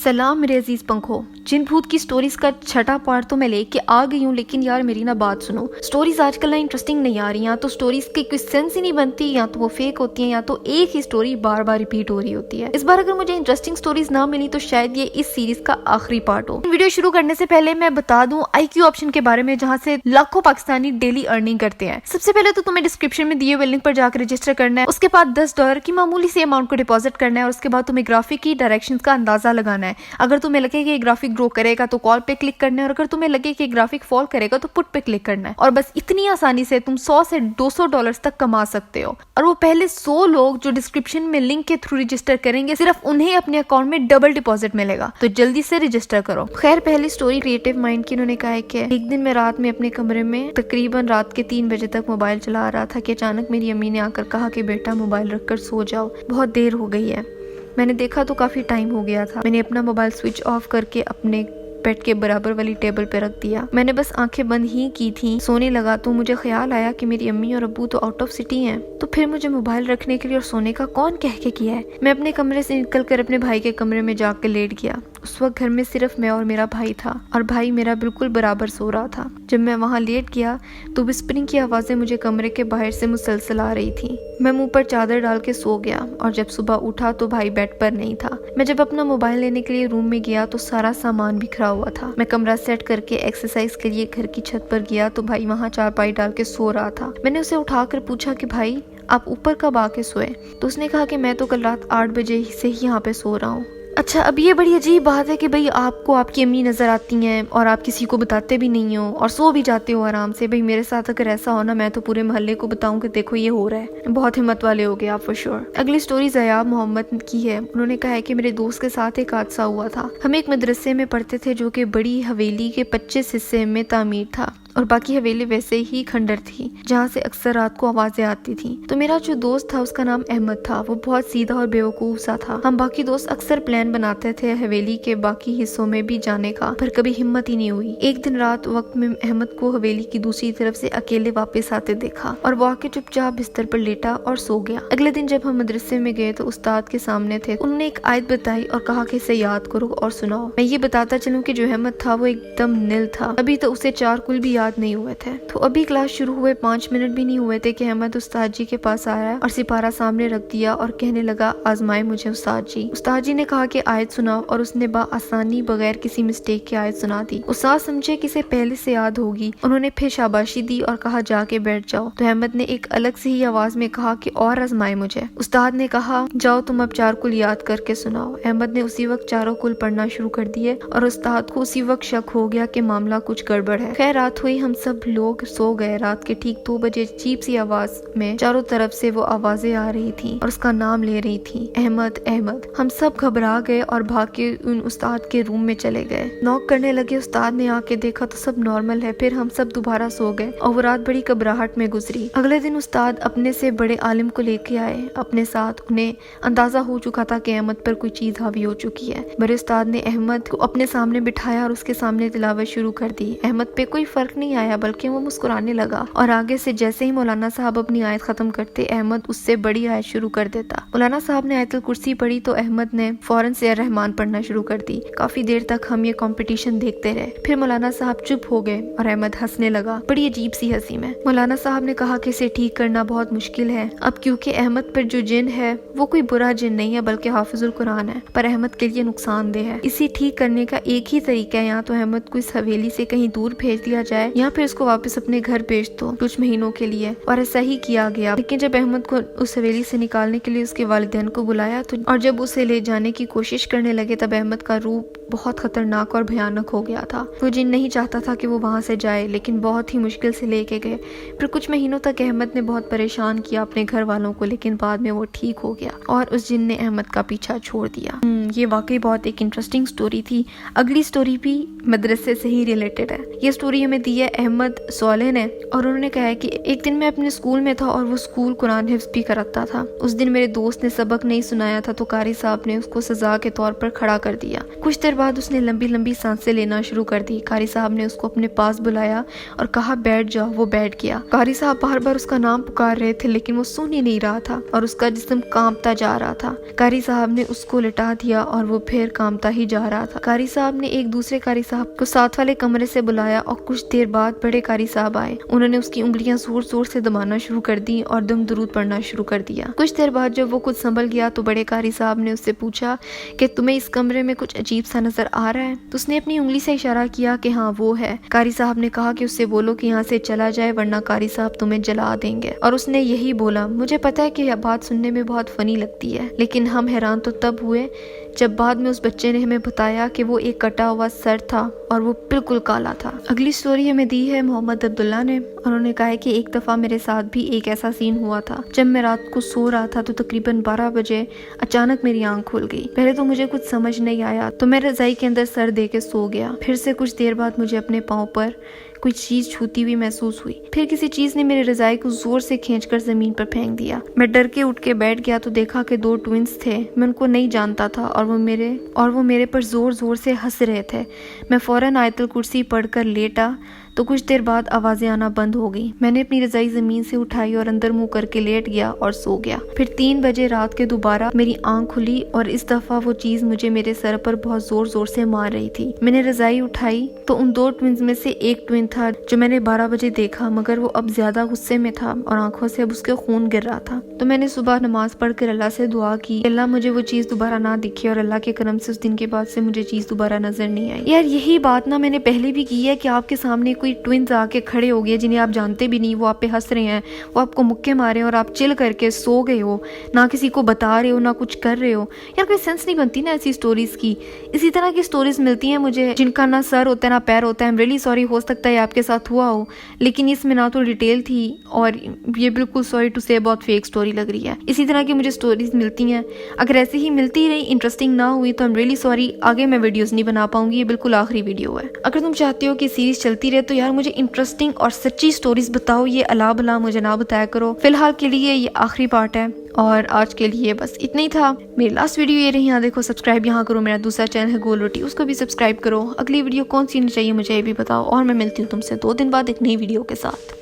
सलाम मेरे अजीज पंखो। जिन भूत की स्टोरीज का छठा पार्ट तो मैं लेके आ गई हूँ, लेकिन यार मेरी ना बात सुनो। स्टोरीज आजकल ना इंटरेस्टिंग नहीं आ रही, या तो स्टोरीज की कोई सेंस ही नहीं बनती, या तो वो फेक होती है, या तो एक ही स्टोरी बार बार रिपीट हो रही होती है। इस बार अगर मुझे इंटरेस्टिंग स्टोरीज ना मिली तो शायद ये इस सीरीज का आखिरी पार्ट हो। वीडियो शुरू करने से पहले मैं बता दूं IQ ऑप्शन के बारे में, जहाँ से लाखों पाकिस्तानी डेली अर्निंग करते हैं। सबसे पहले तो तुम्हें डिस्क्रिप्शन में दिए हुए लिंक पर जाकर रजिस्टर करना है, उसके बाद $10 की मामूली से अमाउंट को डिपॉजिट करना है, और उसके बाद तुम्हें ग्राफिक की डायरेक्शंस का अंदाजा लगाना है। अगर तुम्हें लगे कि ग्राफिक ग्रो करेगा तो कॉल पे क्लिक करना है, और अगर तुम्हें लगे कि ग्राफिक फॉल करेगा तो पुट पे क्लिक करना है। और बस इतनी आसानी से तुम $100 से $200 तक कमा सकते हो। और वो पहले 100 लोग जो डिस्क्रिप्शन में लिंक के थ्रू रजिस्टर करेंगे, सिर्फ उन्हें अपने अकाउंट में डबल डिपॉजिट मिलेगा। तो जल्दी से रजिस्टर करो। खैर, पहली स्टोरी क्रिएटिव माइंड की। उन्होंने कहा है कि एक दिन मैं रात में अपने कमरे में तकरीबन रात के 3 बजे तक मोबाइल चला रहा था कि अचानक मेरी अम्मी ने आकर कहा कि बेटा मोबाइल रखकर सो जाओ, बहुत देर हो गई है। मैंने देखा तो काफी टाइम हो गया था। मैंने अपना मोबाइल स्विच ऑफ करके अपने बेड के बराबर वाली टेबल पे रख दिया। मैंने बस आंखें बंद ही की थी, सोने लगा तो मुझे ख्याल आया कि मेरी अम्मी और अब्बू तो आउट ऑफ सिटी हैं। तो फिर मुझे मोबाइल रखने के लिए और सोने का कौन कह के किया है। मैं अपने कमरे से निकलकर अपने भाई के कमरे में जाकर लेट गया। उस वक्त घर में सिर्फ मैं और मेरा भाई था, और भाई मेरा बिल्कुल बराबर सो रहा था। जब मैं वहाँ लेट गया तो विस्परिंग की आवाजें मुझे कमरे के बाहर से मुसलसल आ रही थी। मैं मुंह पर चादर डाल के सो गया, और जब सुबह उठा तो भाई बेड पर नहीं था। मैं जब अपना मोबाइल लेने के लिए रूम में गया तो सारा सामान बिखरा हुआ था। मैं कमरा सेट करके एक्सरसाइज के लिए घर की छत पर गया तो भाई वहाँ चारपाई डाल के सो रहा था। मैंने उसे उठाकर पूछा कि भाई आप ऊपर कब आके सोए? तो उसने कहा कि मैं तो कल रात 8 बजे से ही यहाँ पे सो रहा हूँ। अच्छा, अब ये बड़ी अजीब बात है कि भाई आपको आपकी अम्मी नजर आती हैं और आप किसी को बताते भी नहीं हो और सो भी जाते हो आराम से। भाई मेरे साथ अगर ऐसा हो ना, मैं तो पूरे मोहल्ले को बताऊं कि देखो ये हो रहा है। बहुत हिम्मत वाले हो गए आप फॉर श्योर। अगली स्टोरी ज़याब मोहम्मद की है। उन्होंने कहा है कि मेरे दोस्त के साथ एक हादसा हुआ था। हम एक मदरसे में पढ़ते थे जो कि बड़ी हवेली के 25 हिस्से में तामीर था, और बाकी हवेली वैसे ही खंडर थी जहाँ से अक्सर रात को आवाजें आती थी। तो मेरा जो दोस्त था उसका नाम अहमद था। वो बहुत सीधा और बेवकूफ सा था। हम बाकी दोस्त अक्सर प्लान बनाते थे हवेली के बाकी हिस्सों में भी जाने का, पर कभी हिम्मत ही नहीं हुई। एक दिन रात वक्त में अहमद को हवेली की दूसरी तरफ से अकेले वापस आते देखा, और वो आके चुपचाप बिस्तर पर लेटा और सो गया। अगले दिन जब हम मदरसे में गए तो उस्ताद के सामने थे। उन्होंने एक आयत बताई और कहा कि इसे याद करो और सुनाओ। मैं ये बताता चलूं कि जो अहमद था वो एकदम निल था। अभी तो उसे 4 कुल भी नहीं हुए थे। तो अभी क्लास शुरू हुए 5 मिनट भी नहीं हुए थे कि अहमद उस्ताद जी के पास आया और सिपारा सामने रख दिया और कहने लगा, आजमाए मुझे उस्ताद जी। उस्ताद जी ने कहा कि आयत सुनाओ, और उसने आसानी बगैर किसी मिस्टेक की आयत सुना दी। उस्ताद समझे कि इसे पहले से याद होगी। उन्होंने फिर शाबाशी दी और कहा जाके बैठ जाओ। तो अहमद ने एक अलग से ही आवाज में कहा कि और आजमाए मुझे। उस्ताद ने कहा जाओ तुम अब 4 कुल याद करके सुनाओ। अहमद ने उसी वक्त 4 कुल पढ़ना शुरू कर दिए, और उस्ताद को उसी वक्त शक हो गया कि मामला कुछ गड़बड़ है। खैर रात हुई, हम सब लोग सो गए। रात के ठीक 2 बजे अजीब सी आवाज में चारों तरफ से वो आवाजें आ रही थी और उसका नाम ले रही थी, अहमद अहमद। हम सब घबरा गए और भाग के उन उस्ताद के रूम में चले गए। नॉक करने लगे। उस्ताद ने आके देखा तो सब नॉर्मल है। फिर हम सब दोबारा सो गए और वो रात बड़ी घबराहट में गुजरी। अगले दिन उस्ताद अपने से बड़े आलिम को लेके आए अपने साथ। उन्हें अंदाजा हो चुका था कि अहमद पर कोई चीज हावी हो चुकी है। बड़े उस्ताद ने अहमद को अपने सामने बिठाया और उसके सामने तिलावत शुरू कर दी। अहमद पे कोई फर्क नहीं आया, बल्कि वो मुस्कुराने लगा, और आगे से जैसे ही मौलाना साहब अपनी आयत खत्म करते अहमद उससे बड़ी आयत शुरू कर देता। मौलाना साहब ने आयतुल कुर्सी पढ़ी तो अहमद ने फौरन से रहमान पढ़ना शुरू कर दी। काफी देर तक हम ये कंपटीशन देखते रहे। फिर मौलाना साहब चुप हो गए और अहमद हंसने लगा, बड़ी अजीब सी हंसी में। मौलाना साहब ने कहा कि इसे ठीक करना बहुत मुश्किल है अब, क्योंकि अहमद पर जो जिन है वो कोई बुरा जिन नहीं है, बल्कि हाफिजुल कुरान है, पर अहमद के लिए नुकसानदेह है। इसे ठीक करने का एक ही तरीका है, या तो अहमद को इस हवेली से कहीं दूर भेज दिया जाए, या फिर इसको वापस अपने घर भेज दो कुछ महीनों के लिए। और ऐसा ही किया गया। लेकिन जब अहमद को उस हवेली से निकालने के लिए उसके वालिदैन को बुलाया तो और जब उसे ले जाने की कोशिश करने लगे, तब अहमद का रूप बहुत खतरनाक और भयानक हो गया था। वो जिन नहीं चाहता था कि वो वहाँ से जाए, लेकिन बहुत ही मुश्किल से लेके गए। फिर कुछ महीनों तक अहमद ने बहुत परेशान किया अपने घर वालों को, लेकिन बाद में वो ठीक हो गया और उस जिन ने अहमद का पीछा छोड़ दिया। ये वाकई बहुत एक इंटरेस्टिंग स्टोरी थी। अगली स्टोरी भी मदरसे से ही रिलेटेड है। ये स्टोरी हमें दी है अहमद सोले ने, और उन्होंने कहा है कि एक दिन मैं अपने स्कूल में था और वो स्कूल कुरान हिफ्ज भी कराता था। उस दिन मेरे दोस्त ने सबक नहीं सुनाया था तो कारी साहब ने उसको सजा के तौर पर खड़ा कर दिया। कुछ देर बाद उसने लंबी लंबी सांसें लेना शुरू कर दी। कारी साहब ने उसको अपने पास बुलाया और कहा बैठ जाओ। वो बैठ गया। कारी साहब बार बार उसका नाम पुकार रहे थे, लेकिन वो सुन ही नहीं रहा था और उसका जिस्म कांपता जा रहा था। कारी साहब ने उसको लिटा दिया दिया और वो फिर कामता ही जा रहा था। कारी साहब ने एक दूसरे कारी साहब को साथ वाले कमरे से बुलाया और कुछ देर बाद बड़े कारी साहब आए। उन्होंने उसकी उंगलियां जोर जोर से दबाना शुरू कर दी और दम दरूद पढ़ना शुरू कर दिया। कुछ देर बाद जब वो कुछ संभल गया तो बड़े कारी साहब ने उससे पूछा कि तुम्हें इस कमरे में कुछ अजीब सा नजर आ रहा है? तो उसने अपनी उंगली से इशारा किया कि हाँ वो है। कारी साहब ने कहा कि उससे बोलो कि यहाँ से चला जाए वरना कारी साहब तुम्हें जला देंगे। और उसने यही बोला। मुझे पता है कि यह बात सुनने में बहुत फनी लगती है, लेकिन हम हैरान तो तब हुए जब बाद में उस बच्चे ने हमें बताया कि वो एक कटा हुआ सर था और वो बिल्कुल काला था। अगली स्टोरी हमें दी है मोहम्मद अब्दुल्ला ने। उन्होंने कहा है कि एक दफ़ा मेरे साथ भी एक ऐसा सीन हुआ था। जब मैं रात को सो रहा था तो तकरीबन 12 बजे अचानक मेरी आंख खुल गई। पहले तो मुझे कुछ समझ नहीं आया तो मैं रजाई के अंदर सर दे के सो गया। फिर से कुछ देर बाद मुझे अपने पाँव पर कोई चीज छूती हुई महसूस हुई। फिर किसी चीज ने मेरे रजाई को जोर से खींचकर जमीन पर फेंक दिया। मैं डर के उठ के बैठ गया तो देखा कि 2 ट्विंस थे। मैं उनको नहीं जानता था और वो मेरे पर जोर जोर से हंस रहे थे। मैं फौरन आयतुल कुर्सी पढ़कर लेटा तो कुछ देर बाद आवाजें आना बंद हो गई। मैंने अपनी रजाई जमीन से उठाई और अंदर मुंह करके लेट गया और सो गया। फिर 3 बजे रात के दोबारा मेरी आंख खुली और इस दफा वो चीज मुझे मेरे सर पर बहुत जोर जोर से मार रही थी। मैंने रजाई उठाई तो उन 2 ट्विंस में से एक ट्विन था जो मैंने 12 बजे देखा, मगर वो अब ज्यादा गुस्से में था और आंखों से अब उसके खून गिर रहा था। तो मैंने सुबह नमाज पढ़कर अल्लाह से दुआ की, अल्लाह मुझे वो चीज दोबारा ना दिखे, और अल्लाह के करम से उस दिन के बाद से मुझे चीज दोबारा नजर नहीं आई। यार यही बात ना मैंने पहले भी की है कि आपके सामने कोई ट्विंस आके खड़े हो गए जिन्हें आप जानते भी नहीं, वो आप पे हंस रहे हैं, वो आपको मुक्के मारे और आप चिल करके सो गए हो, ना किसी को बता रहे हो ना कुछ कर रहे हो। यार कोई सेंस नहीं बनती ना ऐसी स्टोरीज की। इसी तरह की स्टोरीज मिलती हैं मुझे जिनका ना सर होता है ना पैर होता है। आई एम रियली सॉरी, हो सकता है आपके साथ हुआ हो, लेकिन इसमें ना तो डिटेल थी और ये बिल्कुल सॉरी टू से बहुत फेक स्टोरी लग रही है। इसी तरह की मुझे स्टोरीज मिलती हैं। अगर ऐसे ही मिलती रही, इंटरेस्टिंग ना हुई तो आई एम रियली सॉरी, आगे मैं वीडियोस नहीं बना पाऊंगी। ये बिल्कुल आखिरी वीडियो है। अगर तुम चाहते हो कि सीरीज चलती रहे तो यार मुझे इंटरेस्टिंग और सच्ची स्टोरीज बताओ, ये अला भला मुझे ना बताया करो। फिलहाल के लिए ये आखिरी पार्ट है और आज के लिए बस इतना ही था। मेरी लास्ट वीडियो ये रही। यहाँ देखो, सब्सक्राइब यहाँ करो। मेरा दूसरा चैनल है गोल रोटी, उसको भी सब्सक्राइब करो। अगली वीडियो कौन सी चाहिए मुझे ये भी बताओ और मैं मिलती हूँ तुमसे 2 दिन बाद एक नई वीडियो के साथ।